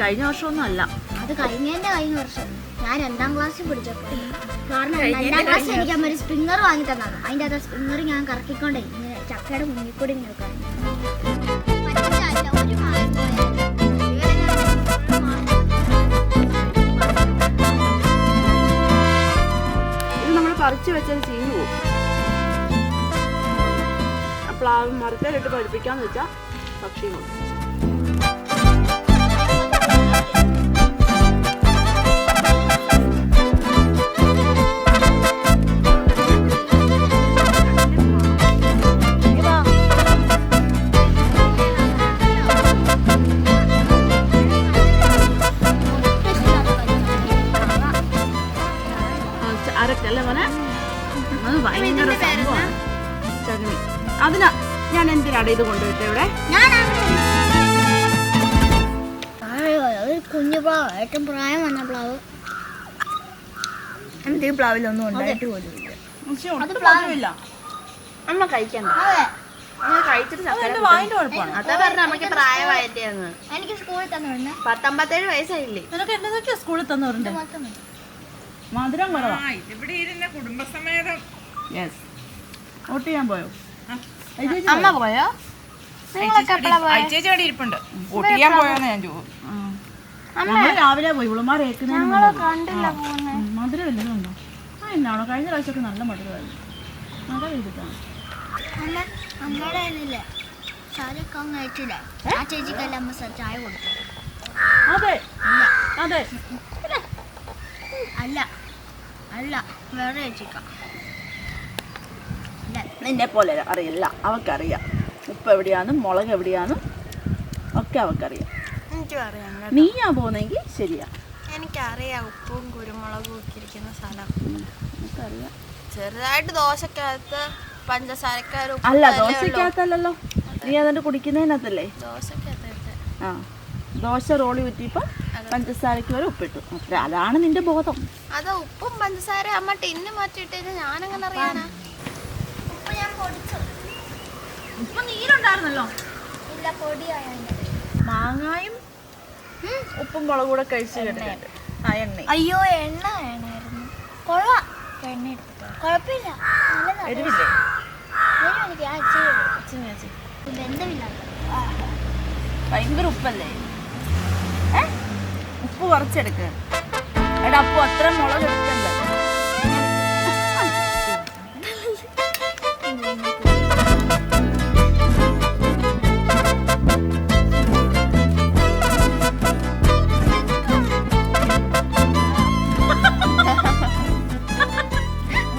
കഴിഞ്ഞ വർഷമൊന്നും അല്ല. അത് കഴിഞ്ഞ വർഷം ഞാൻ 2ാം ക്ലാസ്സിൽ പഠിച്ചപ്പോൾ. കാരണം 2ാം ക്ലാസ്സിൽ എനിക്ക് അമ്മ ഒരു സ്പ്രിങ്ങർ വാങ്ങി തന്നാണ്. അതിൻ്റെ അത് സ്പ്രിങ്ങർ ഞാൻ കറക്കിക്കൊണ്ടേ ഇങ്ങനെ ചക്കയുടെ മുന്നിൽ കൂടി ഇങ്ങനെ ഇത് നമ്മൾ പറിച്ചു വെച്ചത് ചീഞ്ഞു പോകും. പ്ലാവ് മരത്തിലിട്ട് പഠിപ്പിക്കാന്ന് വെച്ചാൽ പക്ഷിയുമുണ്ട്. അരക്കല്ലേ മോനെ? അത് ഭയങ്കര സംഭവമാണ് ചകിരി. അതിനാ ഞാൻ എന്തിനാണ് ഇത് കൊണ്ടുപോയിട്ട് ഇവിടെ? കുഞ്ഞു പ്ലാവ്, ഏറ്റവും പ്രായം വന്ന പ്ലാവ്. എന്നിട്ട് ഈ പ്ലാവിലൊന്നും ഉണ്ടായിട്ട് പോലുമില്ല. അമ്മ കഴിക്കണ്ട. കഴിച്ചിട്ട് വാങ്ങിട്ട് കുഴപ്പമാണ്. അതാ പറഞ്ഞ നമുക്ക് പ്രായമായിട്ടേന്ന്. എനിക്ക് സ്കൂളിൽ തന്നെ 17 വയസ്സായില്ലേ? നിനക്ക് എന്തൊക്കെയാ സ്കൂളിൽ തന്നവരുണ്ട്? മധുരം കുറവാ. ഇവിടെ ഇരുന്ന കുടുംബസമേതം വോട്ട് ചെയ്യാൻ പോയോ? അമ്മ പോയോ? ചേച്ചി അവിടെ ഇരിപ്പുണ്ട്. വോട്ട് ചെയ്യാൻ പോയോന്ന് ഞാൻ ചോദിച്ചു. ഞങ്ങൾ രാവിലെ പോയി. ഇവളുമാർ മധുരം വല്ലതുണ്ടോ? എന്നാണോ കഴിഞ്ഞ പ്രാവശ്യമൊക്കെ നല്ല മധുരമായിരുന്നു. മഴ പെയ്തിട്ടാണ്. അമ്മയുടെ കഴിച്ചില്ല. ആ ചേച്ചിക്കല്ല അമ്മ ചായ കൊടുത്തു. അതെ അതെ അല്ല അല്ല വേറെ ചേച്ചിക്ക. നിന്നെ പോലെ അറിയില്ല. അവൾക്കറിയാം ഉപ്പ് എവിടെയാന്നും മുളക് എവിടെയാന്നും ഒക്കെ അവൾക്കറിയാം. എനിക്കും അറിയാം. നീയാ പോകുന്നെങ്കിൽ ശരിയാ. എനിക്കറിയാം ഉപ്പും കുരുമുളകും ഒക്കെ ഇരിക്കുന്ന സ്ഥലം. എനിക്കറിയാം. ചെറുതായിട്ട് ദോശക്കകത്ത് പഞ്ചസാരക്കാരും അല്ല ദോശക്കകത്തല്ലോ, നീ അതിന്റെ കുടിക്കുന്നതിനകത്തല്ലേ? ദോശക്കകത്ത് ആ ദോശ റോളി ഊറ്റിയപ്പോൾ പഞ്ചസാരക്ക് വരെ ഉപ്പിട്ടു. അത്ര അതാണ് നിന്റെ ബോധം. അത് ഉപ്പും പഞ്ചസാര അമ്മ ടിന്ന് മാറ്റിയിട്ട് ഞാനങ്ങനെ അറിയാനാ? ഉപ്പ് ഞാൻ പൊടിച്ചു. ഇപ്പൊ നീരുണ്ടായിരുന്നല്ലോ. ഇല്ല, പൊടിയായ മാങ്ങായും ഉപ്പും മുളകും കൂടെ കഴിച്ച് കേട്ടിട്ടുണ്ട്. ആ എണ്ണ. അയ്യോ എണ്ണ വേണമായിരുന്നു. കൊള്ളാം. എണ്ണ എടുത്തിട്ട് കുഴപ്പമില്ല. എരിവില്ലേ? എനിക്ക് ബന്ധമില്ലാത്ത ഭയങ്കര ഉപ്പല്ലേ? ഉപ്പ് കുറച്ചെടുക്ക. എടാ അപ്പൊ അത്ര മുളക് എടുക്കണ്ടേ?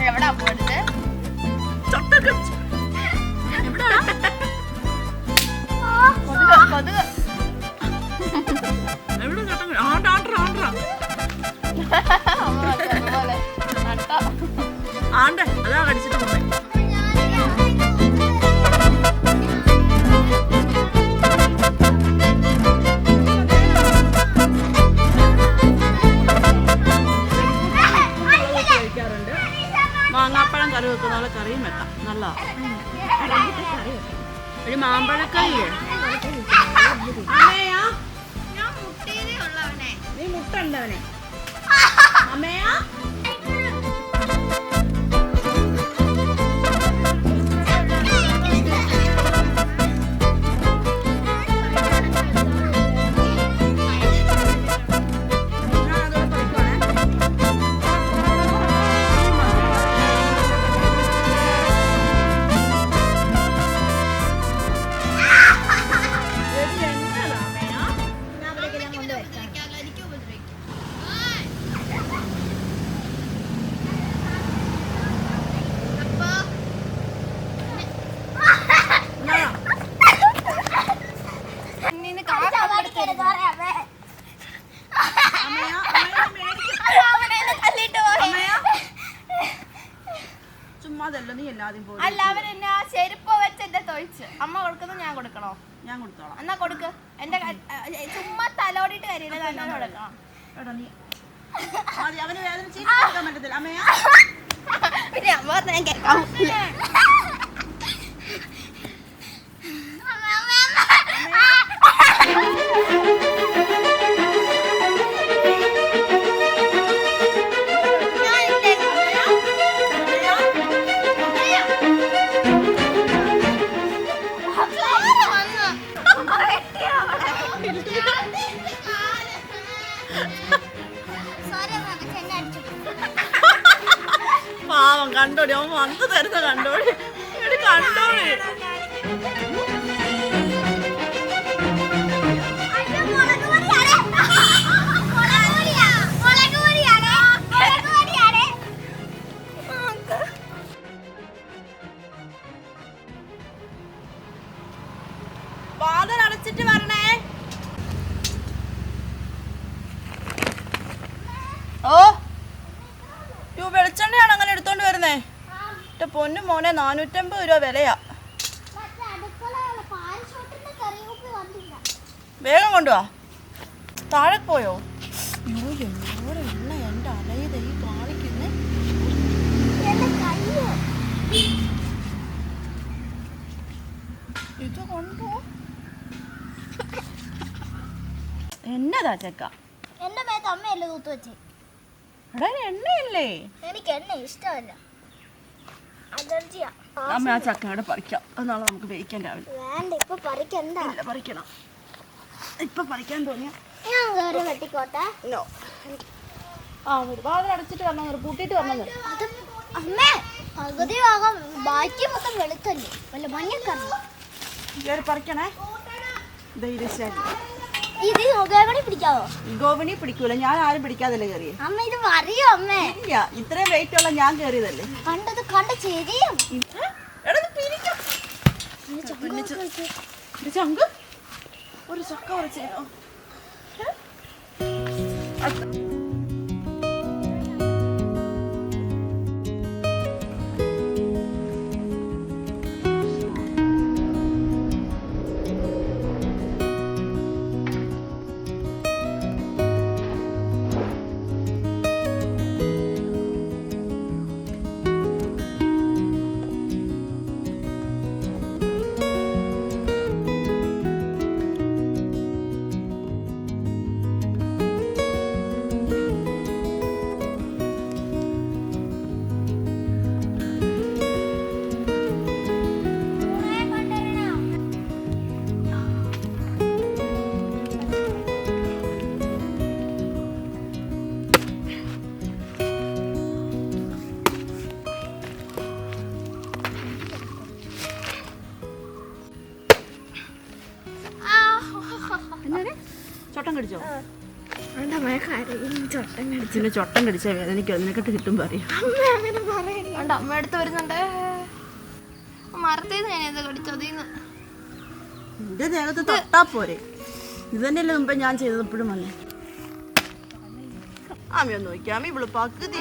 എവിടാ പോയിട്ട് ആണ്ടെ അതാ കടിച്ചിട്ട് പോണേ. കഴിക്കാറുണ്ട്. മാങ്ങാപ്പഴം കറി വെക്കുന്ന പോലെ കറിയും വെക്കാം. നല്ലതാ. ഒരു മാമ്പഴക്കറിയേ. അമ്മയാ നീ മുട്ട ഉണ്ടവനെ. അമ്മയാ ചുമ്മാതല്ലോ നീ എല്ലാതും പോയി. അല്ല അവരെന്നെ ആ ചെരുപ്പ് വെച്ച് എന്റെ തൊഴിച്ച് അമ്മ കൊടുക്കുന്നത് ഞാൻ കൊടുക്കണോ? ഞാൻ കൊടുത്തോളാം. എന്നാ കൊടുക്ക്. എന്റെ ചുമ്മാ തലോടിയിട്ട് കാര്യമില്ല, തന്നെ കൊടുക്കണം. എടാ നീ അവന് വേദന ചെയ്യിക്കാൻ പറ്റത്തില്ല. അമ്മയാ പിന്നെ അമ്മ പറഞ്ഞ ഞാൻ കേൾക്കാം. സോറി അമ്മ എന്നെ അടിച്ചു. പാവം കണ്ടോടി, അവൻ വന്ന് തരുന്ന കണ്ടോടി. എടി കണ്ടോടി. അയ്യോ, മുളക് പൊടിയാണ്. മുളക് പൊടിയാ. മുളക് പൊടിയാണ്. മുളക് പൊടിയാണ്. വാതിൽ അടച്ചിട്ട് വരണേ. ഓ വെളിച്ചെണ്ണയാണ് അങ്ങനെ എടുത്തോണ്ട് വരുന്നേ. എന്റെ പൊന്നു മോനെ 450 രൂപ വിലയാ. മറ്റേ അടുക്കളയിലെ പാൽഷോട്ടിന്റെ കറിവേപ്പ് വന്നില്ല. വേഗം കൊണ്ടുവാ. താഴെ പോയോ? അയ്യോ എന്നോട് എണ്ണ എന്റെ അലയത് ഈ കാണിക്കുന്നേ. എന്റെ കയ്യോ. ഇത് കൊണ്ടോ എന്നതാ ചെക്ക? എന്റെ മേത്ത് അമ്മയല്ലേ തൂത്ത് വെച്ച്. എടാ എണ്ണയല്ലേ? എനിക്ക് എണ്ണ ഇഷ്ടമല്ല, അലർജിയാ. അമ്മ ആ ചക്ക ഇവിടെ പറിക്കാം. അത് നാളെ നമുക്ക് വേവിക്കാൻ രാവിലെ. വേണ്ട, ഇപ്പൊ പറിക്കണ്ട. ഇല്ല പറിക്കണം. ഇപ്പൊ പറിക്കാൻ തോന്നിയ ഞാൻ വേറെ വെട്ടിക്കോട്ടെ. വാതിൽ അടച്ചിട്ട് വരണം, പൂട്ടിയിട്ട് വരണം. അത് അമ്മേ, പകുതി ഭാഗം ബാക്കി മൊത്തം വെളുത്തല്ലേ, വല്ല മഞ്ഞക്കറി. പറിക്കണേ. ധൈര്യശാലി. ഇത് ഗോവണി പിടിക്കാവോ? ഗോവണി പിടിക്കൂല, ഞാൻ ആരും പിടിക്കാതല്ലേ കയറിയേ. അമ്മ ഇത് അറിയോ അമ്മേ? ഇല്ല, ഇത്രയും വെയിറ്റ് ഉള്ള ഞാൻ കയറിയതല്ലേ. കണ്ടത് കണ്ട ശരിയും. ചങ്ക് ഒരു ചക്ക ഉറച്ചോ. ചൊട്ടം കടിച്ചോ? ചൊട്ടം ചൊട്ടം കടിച്ച വേദനയ്ക്ക് അതിനെക്കെട്ട് കിട്ടുമ്പോ അറിയാം. അമ്മ അടുത്ത് വരുന്നുണ്ട്. മരത്തേന്ന് ഞാൻ ഏതാ കടിച്ചതീന്ന്. എന്റെ ദേഹത്ത് തൊട്ടാ പോരെ. ഇത് തന്നെയല്ലേ മുമ്പ് ഞാൻ ചെയ്തത്. എപ്പോഴും വന്നേ ആമയൊന്ന് നോക്കിയാമ ഇവള് പകുതി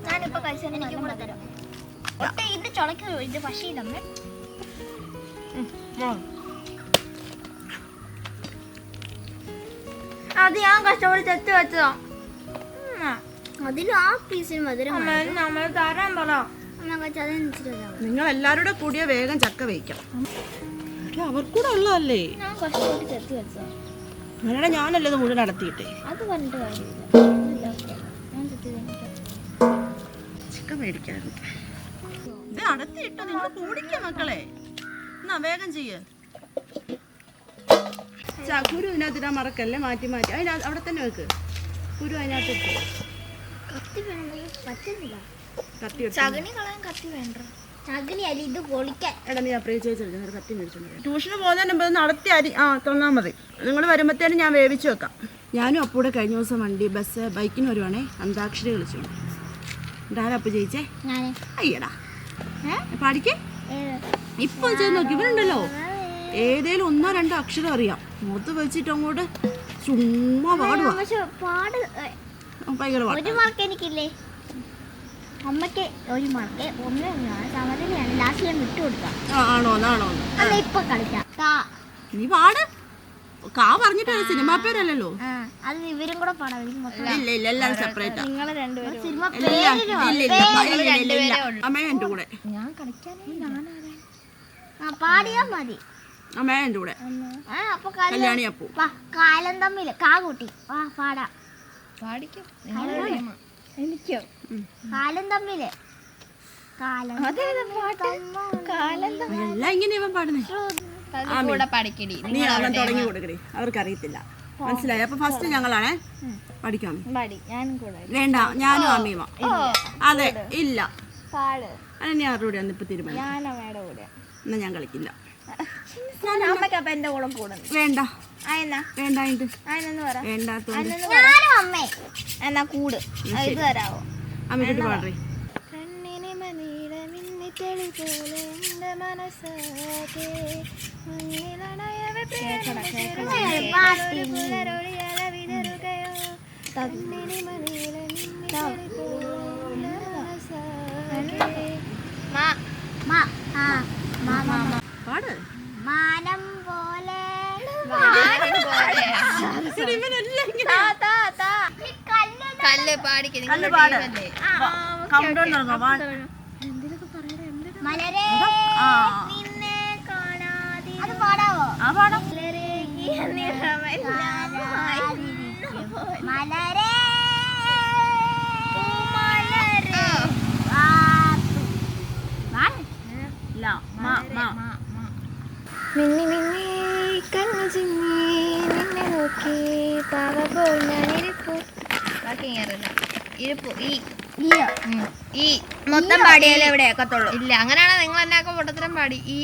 ഞാനിപ്പോ കഴിച്ചാൽ എനിക്ക് കൂടെ തരാം. ഒട്ടേ ഇത് ചുളക്ക് ഇത് പശയിലമ്മേ. അത് ഞാൻ കഷ്ടപ്പെട്ട് തെറ്റ് വെച്ചതാ. അതിലും ആ പീസിന് മധുരം നമ്മൾ തരാൻ പറ. നിങ്ങൾ എല്ലാവരുടെ കൂടിയ വേഗം ചക്ക വേവിക്കാം. അവർക്കൂടെ ഉള്ളതല്ലേ. ഞാൻ കഷ്ടപ്പെട്ട് തെറ്റ് വെച്ചതാ. അങ്ങനെ ഞാനല്ലേ ഇത് മുഴുവൻ നടത്തിയിട്ടേ. അത് പറഞ്ഞിട്ട് കാര്യമില്ല. ഞാൻ തെറ്റ് ചക്ക മേടിക്കായിരുന്നു. ഇത് അടത്തിയിട്ടോ നിങ്ങൾ കൂടിക്ക മക്കളെ. എന്നാ വേഗം ചെയ്യ്. കുരു ഇതിനകത്തിടാൻ മറക്കല്ലേ. മാറ്റി മാറ്റി അവിടെ തന്നെ വെക്ക്. കുരു അതിനകത്ത് ഇട്ടു. കത്തി വേണമെങ്കിൽ പറ്റുന്നില്ല. കത്തി ചകണി കളയാൻ കത്തി വേണ്ട. ചകണി അരി ഇത് പൊളിക്കാൻ. എടാ നീ അപ്രേ ചേച്ചെടുക്കുന്ന കത്തി മേടിച്ചോണ്ട് ട്യൂഷന് പോകുന്നതിന് മുമ്പ് നടത്തി അരി തന്നാൽ മതി. നിങ്ങൾ വരുമ്പോഴത്തേനും ഞാൻ വേവിച്ച് വെക്കാം. ഞാനും അപ്പൂടെ കഴിഞ്ഞ ദിവസം ബൈക്കിന് വരുവാണേ. അന്താക്ഷരി കളിച്ചോണ്ട് ആരാപ്പ ജയിച്ചേ? അയ്യടാ പാടിക്കേ. ഇപ്പൊ ചെയ്ത് നോക്കി. ഇവരുണ്ടല്ലോ ഏതേലും 1-2 അക്ഷരം അറിയാം. മുഖത്ത് വെച്ചിട്ട് അങ്ങോട്ട് ചുമ്മാ പാടുവാ. ഭയങ്കര ഒരു മാർക്ക് എനിക്കില്ലേ? അമ്മക്ക് ഒരു മാർക്ക്. ഒന്ന് സമനിലയാണ്. ലാസ്റ്റ് ഞാൻ വിട്ടു കൊടുക്കാം. ആണോ ആണോ? അല്ല ഇപ്പൊ കളിക്കാം. നീ പാട്. കാ പറഞ്ഞിട്ട് സിനിമാ പേരല്ലോ. അത് ഇവരും കൂടെ പാടാം. ഇല്ല ഇല്ല എല്ലാരും സെപ്പറേറ്റാ. നിങ്ങൾ രണ്ടുപേരും സിനിമ അമ്മ എന്റെ കൂടെ. ഞാൻ കളിക്കാനേ. പാടിയാ മതി. അമ്മ എന്റെ കൂടെ. അപ്പൊ കല്യാണി അപ്പു. കാലം തമ്മില് കാ കൂട്ടി വാ പാടാം. പാടിക്കും. എനിക്കോ കാലം തമ്മില് എല്ലാം ഇങ്ങനെ ഇവൻ പാടുന്നേ. കൂടെ പഠിക്കടി. നീ അവൻ തുടങ്ങി കൊടുക്കണേ. അവർക്കറിയത്തില്ല. മനസ്സിലായി? അപ്പൊ ഫസ്റ്റ് ഞങ്ങളാണേ പഠിക്കാം. പാടി ഞാനും കൂടെ വേണ്ട, ഞാനും അമ്മീമ. അതെ, ഇല്ല. പാട്. അത് ഞാൻ ആരുടെ കൂടെയാണ് ഇപ്പൊ തീരുമാനം. ഞാൻ അമ്മയുടെ കൂടെ. എന്നാ ഞാൻ കളിക്കില്ല. അമ്മയ്ക്ക് അപ്പൊ എന്റെ കൂടെ കൂടുന്നു. വേണ്ട ആയെന്നാ വേണ്ട ആയെന്നു പറ. വേണ്ടാത്തോണ്ട് ഞാനും അമ്മേ. എന്നാ കൂട്. ഇത് തരാവോ? അമ്മയ്ക്കിട്ട് പാടേ. കണ്ണിന് മണിയില മിന്നി തെളി പോലെ എന്റെ മനസ്സാകെ മുന്നിലണയവെ പുലരൊളിയല വിതറുകയോ കണ്ണിന് മണിയില മിന്നി തെളി പോലെ എന്റെ മനസ്സാകെ. പാട്. മാനം പോലെ കല്ല് പാടിക്ക്. കല്ല് പാട്. കൗണ്ട് ഡൗൺ തുടങ്ങാം. മലരെ ആ നിന്നെ കാണാതെ അത് പാടാവോ? ആ പാടാം. മലരെ ഇല്ല, മാ മാ. മിന്നി മിന്നി കണ്ണു ചിമ്മി നിന്നെ നോക്കി പാവ പോൽ ഞാനിരിപ്പു. ബാക്കി ഇരിപ്പു. ഈ മൊത്തം പാടിയാലേ ഇവിടെ കേൾക്കത്തുള്ളൂ. ഇല്ല, അങ്ങനെയാണോ നിങ്ങൾ എന്നെ പൊട്ടത്തരം പാടി. ഈ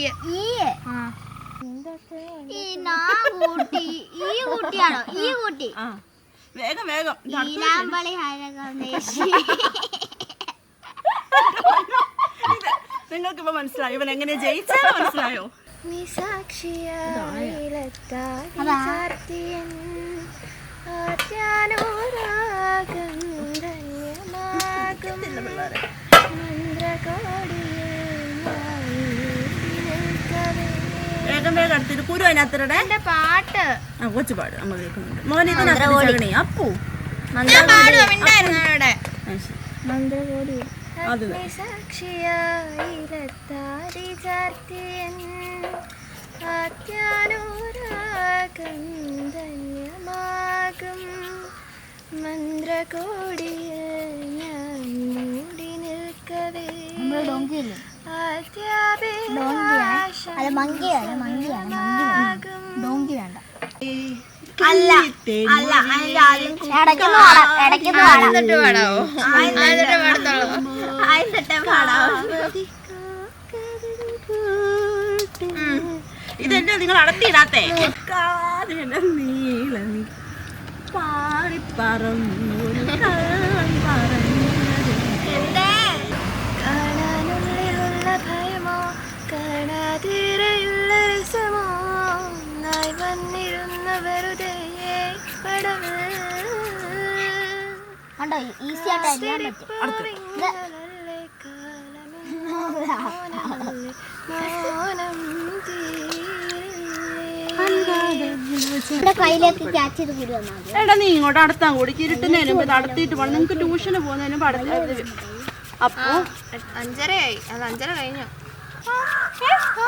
കൂട്ടിയാണോ? ഈ കൂട്ടി ആ വേഗം വേഗം. ഈലാമ്പളി ഹരകേശി. നിങ്ങൾക്ക് ഇപ്പൊ മനസ്സിലായോ ഇവൻ എങ്ങനെ ജയിച്ചാലോ? മനസ്സിലായോ? നീ സാക്ഷിയായിലെത്താൻ ചാർത്തിയൻ ആദ്യാനുരാഗം ധന്യമാകും വേഗം വേഗം അടുത്തിട്ട് കുരു അതിനകത്തിടെ. എന്റെ പാട്ട് ആ കൊച്ചു പാട് നമ്മൾ കേൾക്കുന്നുണ്ട്. മോൻ ഇതിനകത്ത് അപ്പു മന്ത്രകോടി അത് സാക്ഷിയായിലെത്താതി ചാർത്തിയൻ ആദ്യാനുരാഗം ധന്യമാകും മന്ത്രകോടിയിൽ ഞാൻ മൂടി നിൽക്കവേ ഇതെന്നെ നിങ്ങൾ അടത്തിയിടാത്തേ. നീള പാടി പറഞ്ഞു കാണാനുള്ളിലുള്ള ഭയമോ കാണാതിരയുള്ള രസമോ നായി വന്നിരുന്ന വെറുതെ കണ്ടോ, ഈസി ആയിട്ട് അറിയാൻ പറ്റും. കയ്യിലേക്ക് ക്യാച്ച് ചെയ്ത് കൂടി വന്നാൽ മതി. എടാ നീ ഇങ്ങോട്ട് അടുത്താൻ കൂടി ഇരുട്ടുന്നതിന് മുമ്പ് ഇത് അടത്തിയിട്ട് പോകണം. നിങ്ങൾക്ക് ട്യൂഷന് പോകുന്നതിന് മുമ്പ് അപ്പോ 5:30 ആയി. അത് 5:30 കഴിഞ്ഞു.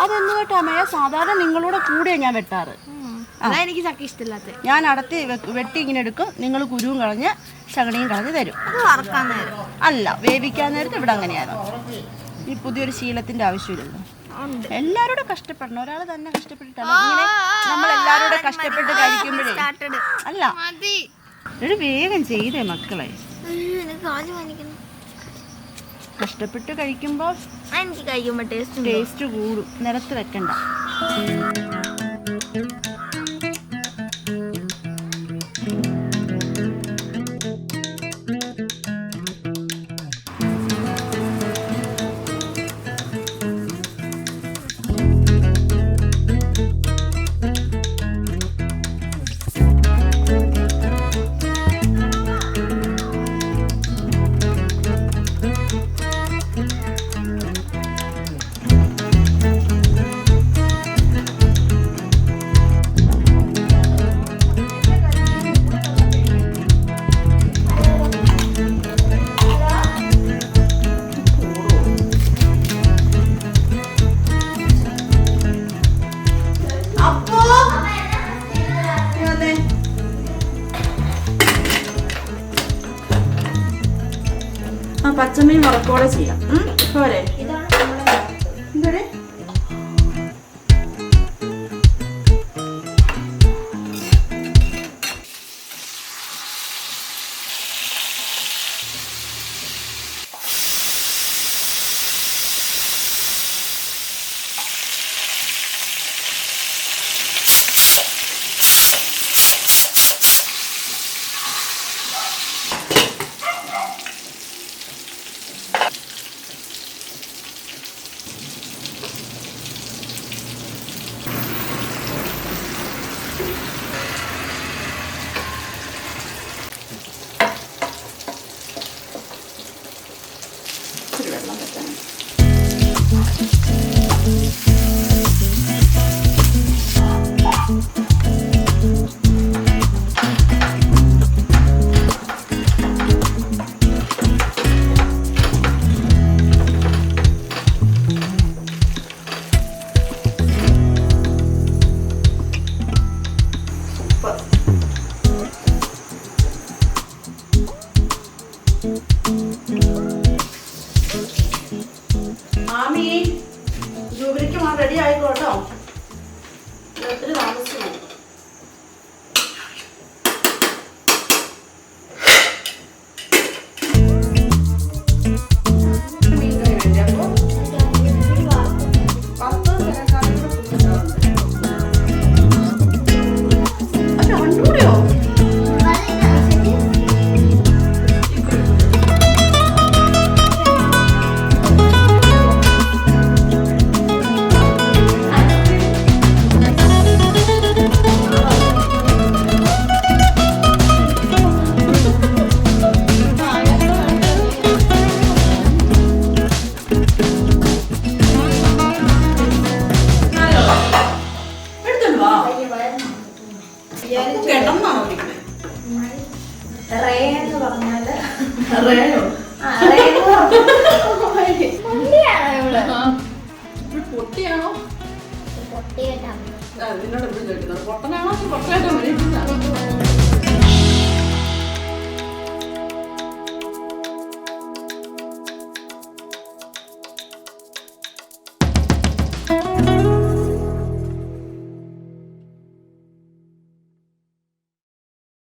അതെന്ന് കേട്ടോ അമ്മയെ, സാധാരണ നിങ്ങളുടെ കൂടെയാണ് ഞാൻ വെട്ടാറ്. അതാ എനിക്ക് ചക്ക ഇഷ്ടമില്ലാത്ത. ഞാൻ അടത്തി വെട്ടി ഇങ്ങനെ എടുക്കും, നിങ്ങൾ കുരുവും കളഞ്ഞ് ചകണിയും കളഞ്ഞ് തരും. വറക്കാൻ നേരം അല്ല, വേവിക്കാൻ നേരത്തെ ഇവിടെ അങ്ങനെയായിരുന്നു. ഈ പുതിയൊരു ശീലത്തിന്റെ ആവശ്യമില്ലല്ലോ. എല്ലാവരോടും കഷ്ടപ്പെടണം, ഒരാൾ തന്നെ കഷ്ടപ്പെട്ടിട്ടല്ല. ഇങ്ങനെ നമ്മൾ എല്ലാവരോടും കഷ്ടപ്പെട്ട് കഴിക്കുമ്പോഴേ അല്ല. ഒരു വേഗം ചെയ്തേ മക്കളെ. കഷ്ടപ്പെട്ട് കഴിക്കുമ്പോൾ എനിക്ക് കഴിക്കുമ്പോ ടേസ്റ്റ് കൂടും. നിലത്ത് വെക്കണ്ട. പച്ചമീൻ മുളക്കോടെ ചെയ്യാം. പോരെ? എന്താണ് പൊട്ടിയാണോ പൊട്ടിയിട്ടാണ് നിന്നോട് എന്ത് ചോദിക്കുന്നത്? പൊട്ടനാണോ പൊട്ടനായിട്ടോ?